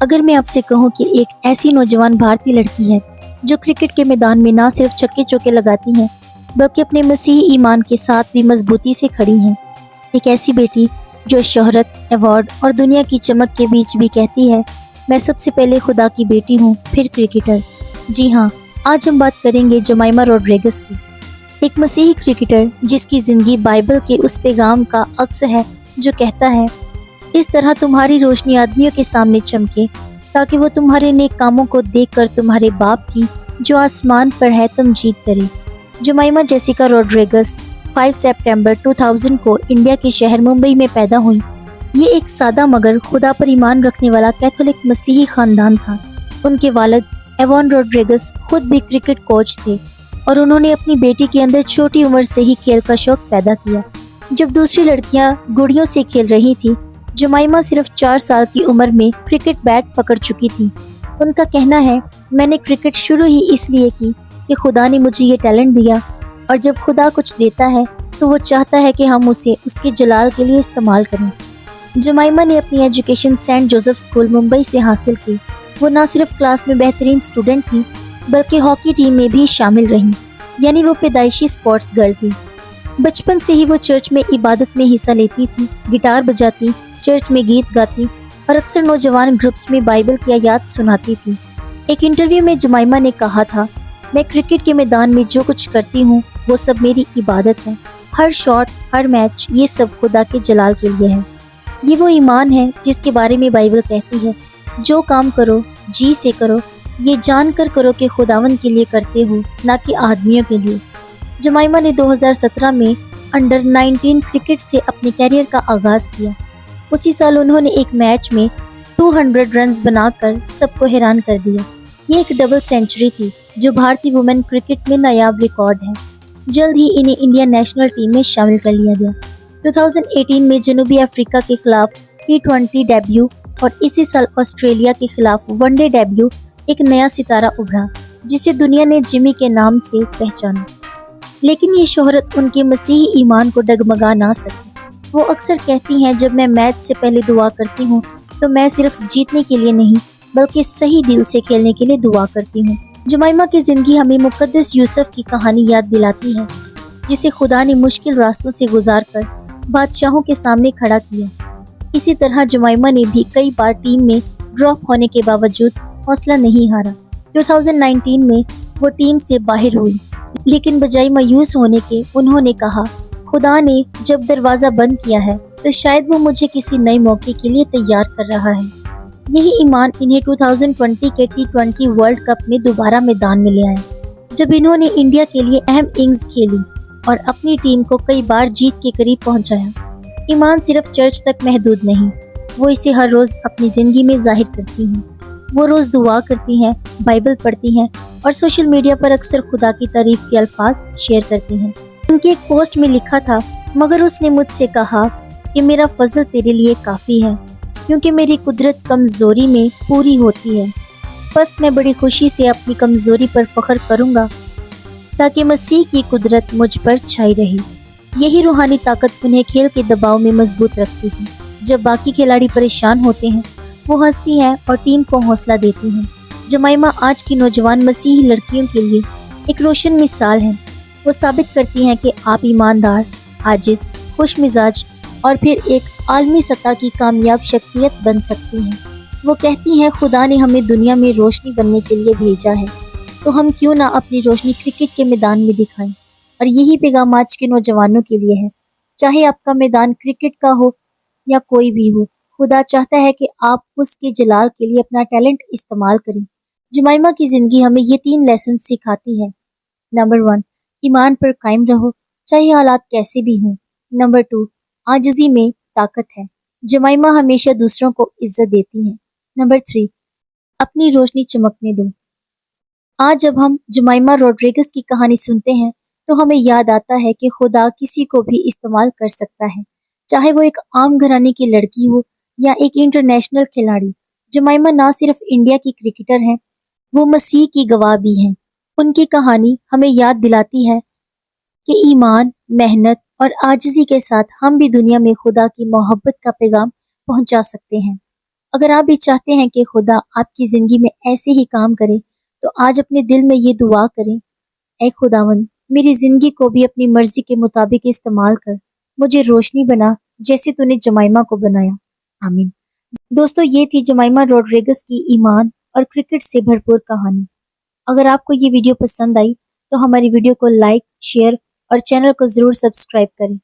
اگر میں آپ سے کہوں کہ ایک ایسی نوجوان بھارتی لڑکی ہے جو کرکٹ کے میدان میں نہ صرف چھکے چوکے لگاتی ہیں بلکہ اپنے مسیحی ایمان کے ساتھ بھی مضبوطی سے کھڑی ہیں، ایک ایسی بیٹی جو شہرت، ایوارڈ اور دنیا کی چمک کے بیچ بھی کہتی ہے میں سب سے پہلے خدا کی بیٹی ہوں پھر کرکٹر۔ جی ہاں، آج ہم بات کریں گے جمائما روڈریگز کی، ایک مسیحی کرکٹر جس کی زندگی بائبل کے اس پیغام کا عکس ہے جو کہتا ہے اس طرح تمہاری روشنی آدمیوں کے سامنے چمکے تاکہ وہ تمہارے نیک کاموں کو دیکھ کر تمہارے باپ کی جو آسمان پر ہے تمجید کرے۔ جمائما جیسیکا روڈریگز 5 سپٹمبر 2000 کو انڈیا کے شہر ممبئی میں پیدا ہوئی۔ یہ ایک سادہ مگر خدا پر ایمان رکھنے والا کیتھولک مسیحی خاندان تھا۔ ان کے والد ایوان روڈریگز خود بھی کرکٹ کوچ تھے اور انہوں نے اپنی بیٹی کے اندر چھوٹی عمر سے ہی کھیل کا شوق پیدا کیا۔ جب دوسری لڑکیاں گڑیوں سے کھیل رہی تھیں، جمائما صرف 4 سال کی عمر میں کرکٹ بیٹ پکڑ چکی تھی۔ ان کا کہنا ہے، میں نے کرکٹ شروع ہی اس لیے کی کہ خدا نے مجھے یہ ٹیلنٹ دیا، اور جب خدا کچھ دیتا ہے تو وہ چاہتا ہے کہ ہم اسے اس کے جلال کے لیے استعمال کریں۔ جمائما نے اپنی education Saint Joseph school Mumbai سے حاصل کی۔ وہ نہ صرف کلاس میں بہترین اسٹوڈنٹ تھی بلکہ ہاکی ٹیم میں بھی شامل رہیں، یعنی وہ پیدائشی اسپورٹس گرل تھی۔ بچپن سے ہی وہ چرچ میں عبادت میں حصہ لیتی تھی، گٹار بجاتی، چرچ میں گیت گاتی اور اکثر نوجوان گروپس میں بائبل کی آیات سناتی تھی۔ ایک انٹرویو میں جمائما نے کہا تھا، میں کرکٹ کے میدان میں جو کچھ کرتی ہوں وہ سب میری عبادت ہے۔ ہر شاٹ، ہر میچ، یہ سب خدا کے جلال کے لیے ہے۔ یہ وہ ایمان ہے جس کے بارے میں بائبل کہتی ہے، جو کام کرو جی سے کرو، یہ جان کر کرو کہ خداوند کے لیے کرتے ہو، نہ کہ آدمیوں کے لیے۔ جمائما نے 2017 میں انڈر 19 کرکٹ سے اپنے کیریئر کا آغاز کیا۔ اسی سال انہوں نے ایک میچ میں 200 رنز بنا کر سب کو حیران کر دیا۔ یہ ایک ڈبل سینچری تھی جو بھارتی وومن کرکٹ میں نایاب ریکارڈ ہے۔ جلد ہی انہیں انڈیا نیشنل ٹیم میں شامل کر لیا گیا۔ 2018 میں جنوبی افریقہ کے خلاف T20 ڈیبیو اور اسی سال آسٹریلیا کے خلاف ون ڈے ڈیبیو ایک نیا ستارہ ابھرا جسے دنیا نے جمی کے نام سے پہچانا۔ لیکن یہ شہرت ان کے مسیحی ایمان کو ڈگمگا نہ سکی۔ وہ اکثر کہتی ہیں، جب میں میچ سے پہلے دعا کرتی ہوں تو میں صرف جیتنے کے لیے نہیں بلکہ صحیح دل سے کھیلنے کے لیے دعا کرتی ہوں۔ جمائما کی زندگی ہمیں مقدس یوسف کی کہانی یاد دلاتی ہے، جسے خدا نے مشکل راستوں سے گزار کر بادشاہوں کے سامنے کھڑا کیا۔ اسی طرح جمائما نے بھی کئی بار ٹیم میں ڈراپ ہونے کے باوجود حوصلہ نہیں ہارا۔ 2019 میں وہ ٹیم سے باہر ہوئی، لیکن بجائے مایوس ہونے کے انہوں نے کہا، خدا نے جب دروازہ بند کیا ہے تو شاید وہ مجھے کسی نئے موقع کے لیے تیار کر رہا ہے۔ یہی ایمان انہیں 2020 کے T20 ورلڈ کپ میں دوبارہ میدان میں لے آیا، جب انہوں نے انڈیا کے لیے اہم اننگز کھیلی اور اپنی ٹیم کو کئی بار جیت کے قریب پہنچایا۔ ایمان صرف چرچ تک محدود نہیں، وہ اسے ہر روز اپنی زندگی میں ظاہر کرتی ہیں۔ وہ روز دعا کرتی ہیں، بائبل پڑھتی ہیں اور سوشل میڈیا پر اکثر خدا کی تعریف کے الفاظ شیئر کرتی ہیں۔ ان کی ایک پوسٹ میں لکھا تھا، مگر اس نے مجھ سے کہا کہ میرا فضل تیرے لیے کافی ہے، کیونکہ میری قدرت کمزوری میں پوری ہوتی ہے۔ بس میں بڑی خوشی سے اپنی کمزوری پر فخر کروں گا تاکہ مسیح کی قدرت مجھ پر چھائی رہے۔ یہی روحانی طاقت انہیں کھیل کے دباؤ میں مضبوط رکھتی ہے۔ جب باقی کھلاڑی پریشان ہوتے ہیں، وہ ہنستی ہیں اور ٹیم کو حوصلہ دیتی ہیں۔ جمائما آج کی نوجوان مسیحی لڑکیوں کے لیے ایک روشن مثال ہے۔ وہ ثابت کرتی ہیں کہ آپ ایماندار، عاجز، خوش مزاج اور پھر ایک عالمی سطح کی کامیاب شخصیت بن سکتی ہیں۔ وہ کہتی ہیں، خدا نے ہمیں دنیا میں روشنی بننے کے لیے بھیجا ہے، تو ہم کیوں نہ اپنی روشنی کرکٹ کے میدان میں دکھائیں۔ اور یہی پیغام آج کے نوجوانوں کے لیے ہے، چاہے آپ کا میدان کرکٹ کا ہو یا کوئی بھی ہو، خدا چاہتا ہے کہ آپ اس کے جلال کے لیے اپنا ٹیلنٹ استعمال کریں۔ جمائما کی زندگی ہمیں یہ 3 لیسن سکھاتی ہے۔ نمبر 1، ایمان پر قائم رہو، چاہے حالات کیسے بھی ہوں۔ نمبر 2، عاجزی میں طاقت ہے، جمائما ہمیشہ دوسروں کو عزت دیتی ہیں۔ نمبر 3، اپنی روشنی چمکنے دو۔ آج جب ہم جمائما روڈریگز کی کہانی سنتے ہیں تو ہمیں یاد آتا ہے کہ خدا کسی کو بھی استعمال کر سکتا ہے، چاہے وہ ایک عام گھرانے کی لڑکی ہو یا ایک انٹرنیشنل کھلاڑی۔ جمائما نہ صرف انڈیا کی کرکٹر ہیں، وہ مسیح کی گواہ بھی ہیں۔ ان کی کہانی ہمیں یاد دلاتی ہے کہ ایمان، محنت اور عاجزی کے ساتھ ہم بھی دنیا میں خدا کی محبت کا پیغام پہنچا سکتے ہیں۔ اگر آپ بھی چاہتے ہیں کہ خدا آپ کی زندگی میں ایسے ہی کام کرے تو آج اپنے دل میں یہ دعا کریں، اے خداوند میری زندگی کو بھی اپنی مرضی کے مطابق استعمال کر، مجھے روشنی بنا جیسے تو نے جمائمہ کو بنایا۔ آمین۔ دوستو، یہ تھی جمائمہ روڈریگس کی ایمان اور کرکٹ سے بھرپور کہانی۔ اگر آپ کو یہ ویڈیو پسند آئی تو ہماری ویڈیو کو لائک، شیئر اور چینل کو ضرور سبسکرائب کریں۔